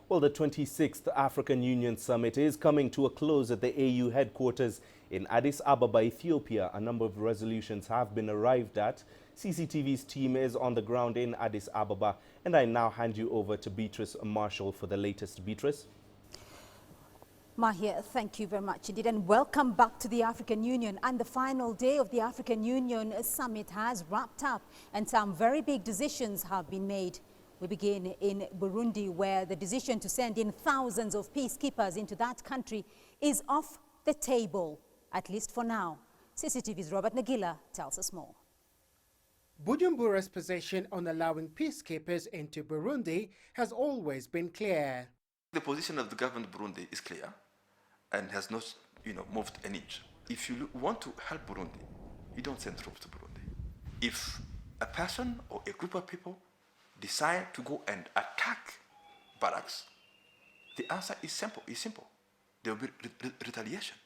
Well, the 26th African Union Summit is coming to a close at the AU headquarters in Addis Ababa, Ethiopia. A number of resolutions have been arrived at. CCTV's team is on the ground in Addis Ababa, and I now hand you over to Beatrice Marshall for the latest. Beatrice? Mahir, thank you very much indeed, and welcome back to the African Union. And the final day of the African Union Summit has wrapped up, and some very big decisions have been made. We begin in Burundi, where the decision to send in thousands of peacekeepers into that country is off the table, at least for now. CCTV's Robert Nagila tells us more. Bujumbura's position on allowing peacekeepers into Burundi has always been clear. The position of the government of Burundi is clear and has not, moved an inch. If you want to help Burundi, you don't send troops to Burundi. If a person or a group of people decide to go and attack barracks, the answer is simple. There will be retaliation.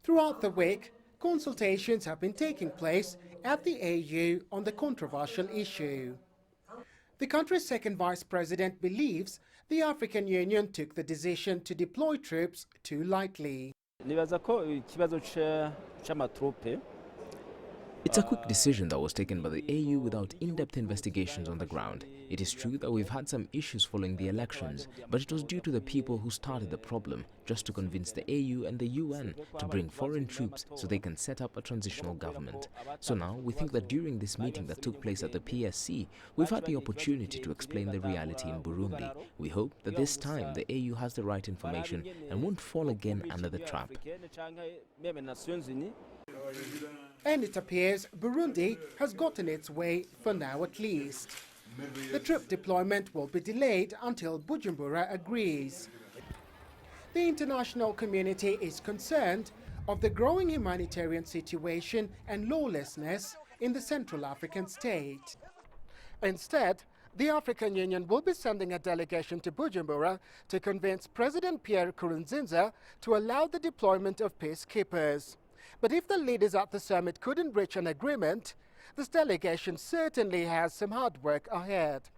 Throughout the week, consultations have been taking place at the AU on the controversial issue. The country's second vice president believes the African Union took the decision to deploy troops too lightly. It's a quick decision that was taken by the AU without in-depth investigations on the ground. It is true that we've had some issues following the elections, but it was due to the people who started the problem, just to convince the AU and the UN to bring foreign troops so they can set up a transitional government. So now we think that during this meeting that took place at the PSC, we've had the opportunity to explain the reality in Burundi. We hope that this time the AU has the right information and won't fall again under the trap. And it appears Burundi has gotten its way, for now at least. The troop deployment will be delayed until Bujumbura agrees. The international community is concerned of the growing humanitarian situation and lawlessness in the Central African state. Instead, the African Union will be sending a delegation to Bujumbura to convince President Pierre Nkurunziza to allow the deployment of peacekeepers. But if the leaders at the summit couldn't reach an agreement, this delegation certainly has some hard work ahead.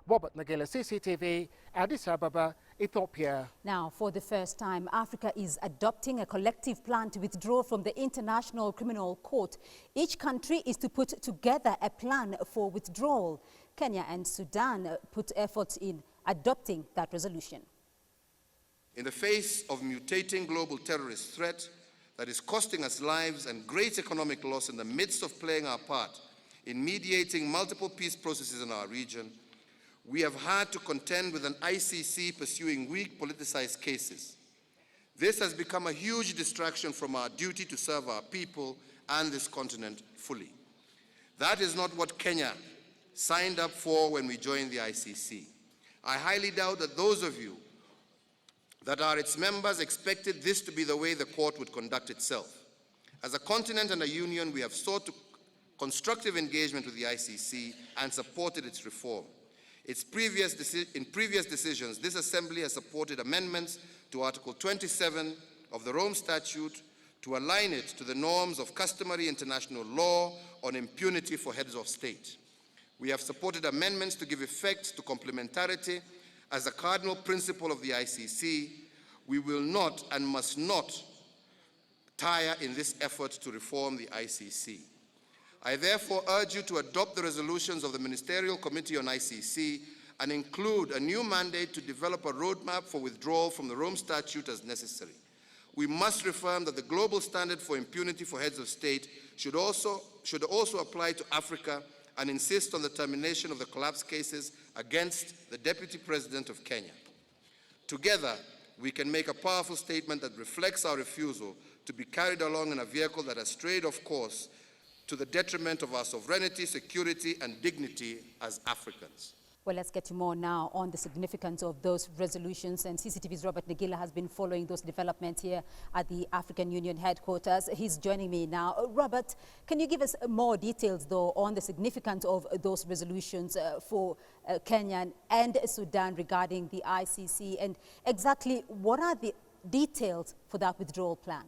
Robert Nagila, CCTV, Addis Ababa, Ethiopia. Now, for the first time, Africa is adopting a collective plan to withdraw from the International Criminal Court. Each country is to put together a plan for withdrawal. Kenya and Sudan put efforts in adopting that resolution. In the face of mutating global terrorist threat that is costing us lives and great economic loss in the midst of playing our part in mediating multiple peace processes in our region, we have had to contend with an ICC pursuing weak politicized cases. This has become a huge distraction from our duty to serve our people and this continent fully. That is not what Kenya signed up for when we joined the ICC. I highly doubt that those of you that are its members expected this to be the way the court would conduct itself. As a continent and a union, we have sought constructive engagement with the ICC and supported its reform. In previous decisions, this Assembly has supported amendments to Article 27 of the Rome Statute to align it to the norms of customary international law on impunity for heads of state. We have supported amendments to give effect to complementarity as a cardinal principle of the ICC. We will not and must not tire in this effort to reform the ICC. I therefore urge you to adopt the resolutions of the Ministerial Committee on ICC and include a new mandate to develop a roadmap for withdrawal from the Rome Statute as necessary. We must reaffirm that the global standard for impunity for heads of state should also apply to Africa and insist on the termination of the collapse cases against the Deputy President of Kenya. Together, we can make a powerful statement that reflects our refusal to be carried along in a vehicle that has strayed off course to the detriment of our sovereignty, security, and dignity as Africans. Well, let's get to more now on the significance of those resolutions. And CCTV's Robert Nagila has been following those developments here at the African Union headquarters. He's joining me now. Robert, can you give us more details, though, on the significance of those resolutions for Kenya and Sudan regarding the ICC? And exactly what are the details for that withdrawal plan?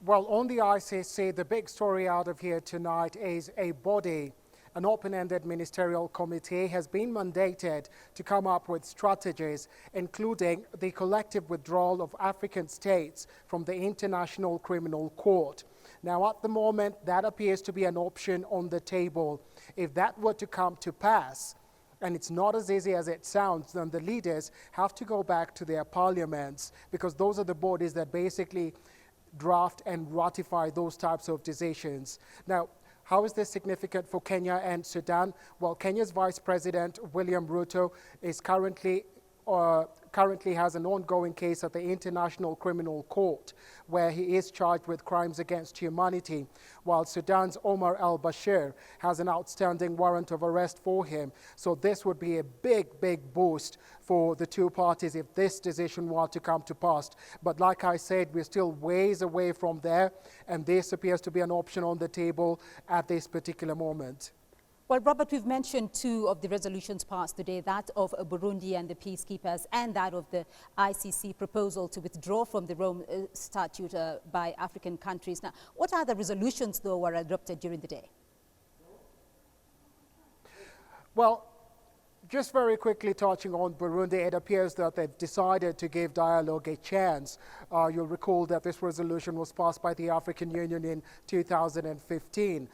Well, on the ICC, the big story out of here tonight is a body An open-ended ministerial committee has been mandated to come up with strategies, including the collective withdrawal of African states from the International Criminal Court. Now, at the moment, that appears to be an option on the table. If that were to come to pass, and it's not as easy as it sounds, then the leaders have to go back to their parliaments, because those are the bodies that basically draft and ratify those types of decisions. Now, how is this significant for Kenya and Sudan? Well, Kenya's Vice President, William Ruto, is currently has an ongoing case at the International Criminal Court, where he is charged with crimes against humanity, while Sudan's Omar al-Bashir has an outstanding warrant of arrest for him. So this would be a big, big boost for the two parties if this decision were to come to pass. But like I said, we're still ways away from there, and this appears to be an option on the table at this particular moment. Well, Robert, we've mentioned two of the resolutions passed today, that of Burundi and the Peacekeepers, and that of the ICC proposal to withdraw from the Rome Statute by African countries. Now, what other resolutions, though, were adopted during the day? Well, just very quickly touching on Burundi, it appears that they've decided to give dialogue a chance. You'll recall that this resolution was passed by the African Union in 2015.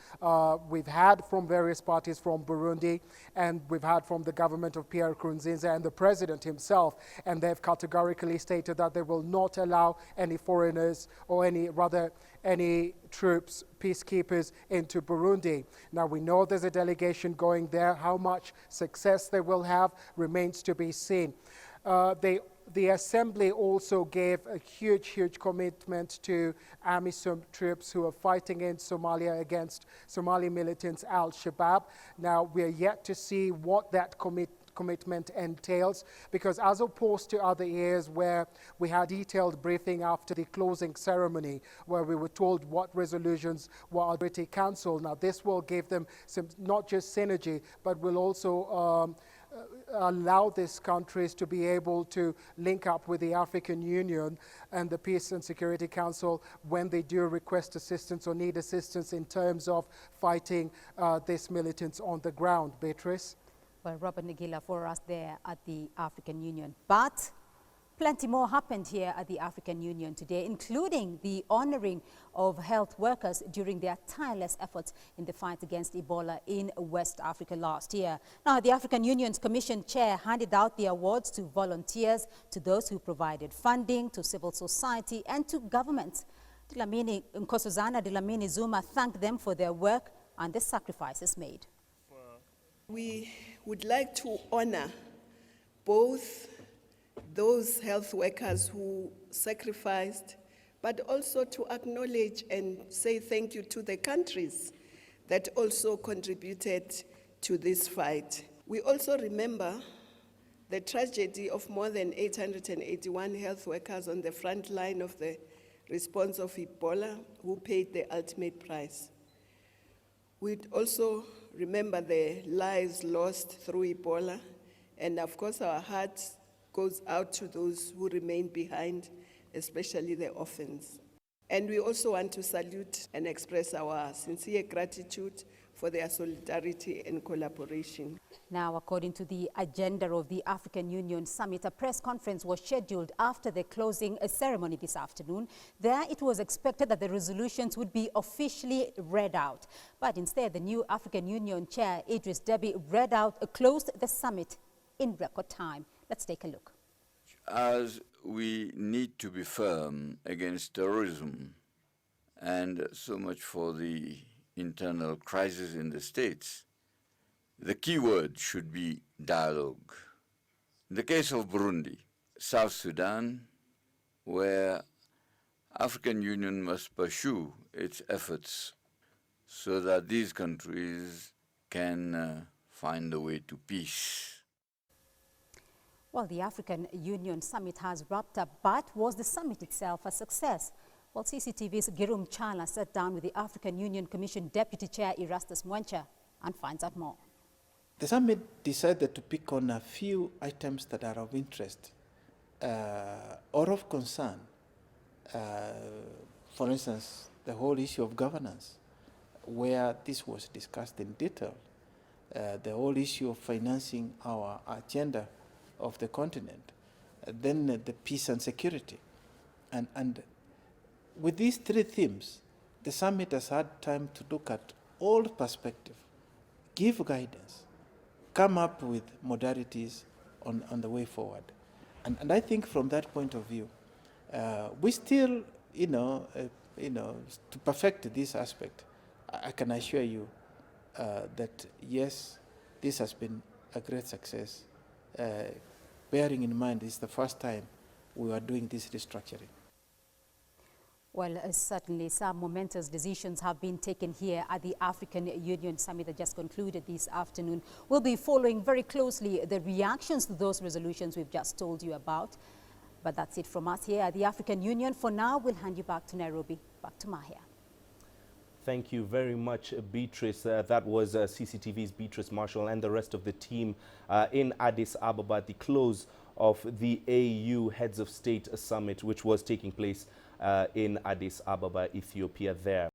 We've had from various parties from Burundi, and we've had from the government of Pierre Nkurunziza and the president himself, and they've categorically stated that they will not allow any foreigners, or any troops, peacekeepers, into Burundi. Now, we know there's a delegation going there. How much success they will have remains to be seen. The assembly also gave a huge commitment to AMISOM troops who are fighting in Somalia against Somali militants Al-Shabaab. Now, we are yet to see what that commitment entails, because as opposed to other years where we had detailed briefing after the closing ceremony, where we were told what resolutions were already cancelled, now this will give them some, not just synergy, but will also allow these countries to be able to link up with the African Union and the Peace and Security Council when they do request assistance or need assistance in terms of fighting these militants on the ground. Beatrice? Well, Robert Nagila for us there at the African Union. But plenty more happened here at the African Union today, including the honoring of health workers during their tireless efforts in the fight against Ebola in West Africa last year. Now, the African Union's Commission Chair handed out the awards to volunteers, to those who provided funding, to civil society, and to governments. Nkosazana Dlamini Zuma thanked them for their work and the sacrifices made. We would like to honor both those health workers who sacrificed, but also to acknowledge and say thank you to the countries that also contributed to this fight. We also remember the tragedy of more than 881 health workers on the front line of the response of Ebola who paid the ultimate price. We'd also remember the lives lost through Ebola, and of course our hearts goes out to those who remain behind, especially the orphans. And we also want to salute and express our sincere gratitude for their solidarity and collaboration. Now, according to the agenda of the African Union Summit, a press conference was scheduled after the closing ceremony this afternoon. There, it was expected that the resolutions would be officially read out. But instead, the new African Union Chair, Idris Deby, closed the summit in record time. Let's take a look. As we need to be firm against terrorism, and so much for the internal crisis in the states, the key word should be dialogue. In the case of Burundi, South Sudan, where African Union must pursue its efforts so that these countries can find a way to peace. Well, the African Union Summit has wrapped up, but was the summit itself a success? Well, CCTV's Girum Chala sat down with the African Union Commission Deputy Chair Erastus Mwencha and finds out more. The summit decided to pick on a few items that are of interest or of concern. For instance, the whole issue of governance, where this was discussed in detail. the whole issue of financing our agenda of the continent, then the peace and security. And with these three themes, the summit has had time to look at all perspectives, give guidance, come up with modalities on the way forward. And I think from that point of view, we still, to perfect this aspect, I can assure you that yes, this has been a great success, bearing in mind it's the first time we are doing this restructuring. Well, certainly some momentous decisions have been taken here at the African Union Summit that just concluded this afternoon. We'll be following very closely the reactions to those resolutions we've just told you about. But that's it from us here at the African Union. For now, we'll hand you back to Nairobi. Back to Mahia. Thank you very much, Beatrice. That was CCTV's Beatrice Marshall and the rest of the team in Addis Ababa at the close of the AU Heads of State Summit, which was taking place in Addis Ababa, Ethiopia there.